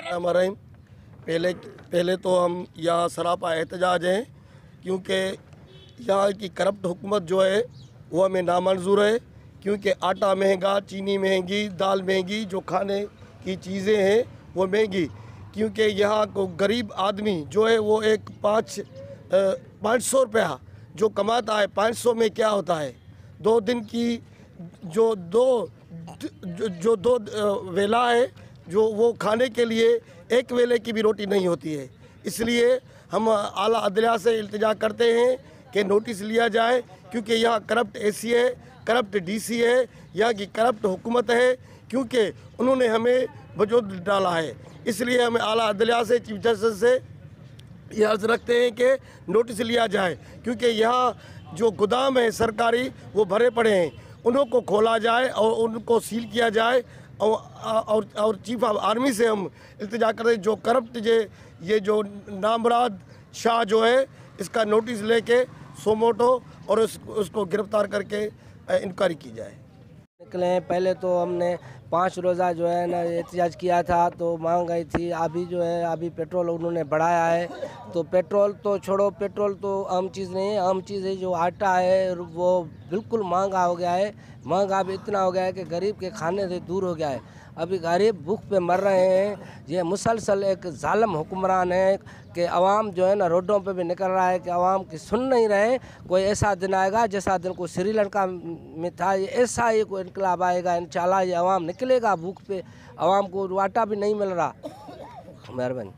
बिस्मिल्लाहिर्रहमानिर्रहीम। पहले पहले तो हम यहाँ सरापा एहतजाज हैं, क्योंकि यहाँ की करप्ट हुकूमत जो है वो हमें नामंजूर है। क्योंकि आटा महंगा, चीनी महंगी, दाल महंगी, जो खाने की चीज़ें हैं वो महंगी। क्योंकि यहाँ को गरीब आदमी जो है वो एक 500 रुपया जो कमाता है, 500 में क्या होता है? 2 दिन की जो दो वेला है जो वो खाने के लिए एक वेले की भी रोटी नहीं होती है। इसलिए हम आला अदलिया से इल्तिजा करते हैं कि नोटिस लिया जाए, क्योंकि यहाँ करप्ट एसी है, करप्ट डीसी है, यहाँ की करप्ट हुकूमत है, क्योंकि उन्होंने हमें वजूद डाला है। इसलिए हमें आला अदलिया से, चीफ जस्टिस से ये अर्ज़ रखते हैं कि नोटिस लिया जाए, क्योंकि यहाँ जो गोदाम है सरकारी वो भरे पड़े हैं, उनको खोला जाए और उनको सील किया जाए। और चीफ ऑफ आर्मी से हम इल्तिजा करते हैं, जो करप्ट ये जो नामराद शाह जो है, इसका नोटिस लेके सोमोटो और उसको गिरफ्तार करके इंक्वायरी की जाए। निकले पहले तो हमने 5 रोज़ा जो है ना एहतजाज किया था, तो महंगाई थी। अभी जो है अभी पेट्रोल उन्होंने बढ़ाया है, तो पेट्रोल तो छोड़ो, पेट्रोल तो आम चीज़ नहीं है। आम चीज़ है जो आटा है वो बिल्कुल महंगा हो गया है। महंगा भी इतना हो गया है कि गरीब के खाने से दूर हो गया है। अभी गरीब भूख पे मर रहे हैं। ये मुसलसल एक जालिम हुक्मरान है कि अवाम जो है ना रोडों पे भी निकल रहा है कि अवाम की सुन नहीं रहे। कोई ऐसा दिन आएगा जैसा दिन को श्रीलंका में था, ये ऐसा ही कोई इनकलाब आएगा इंशाल्लाह। ये अवाम निकलेगा भूख पे, अवाम को आटा भी नहीं मिल रहा। मेहरबानी।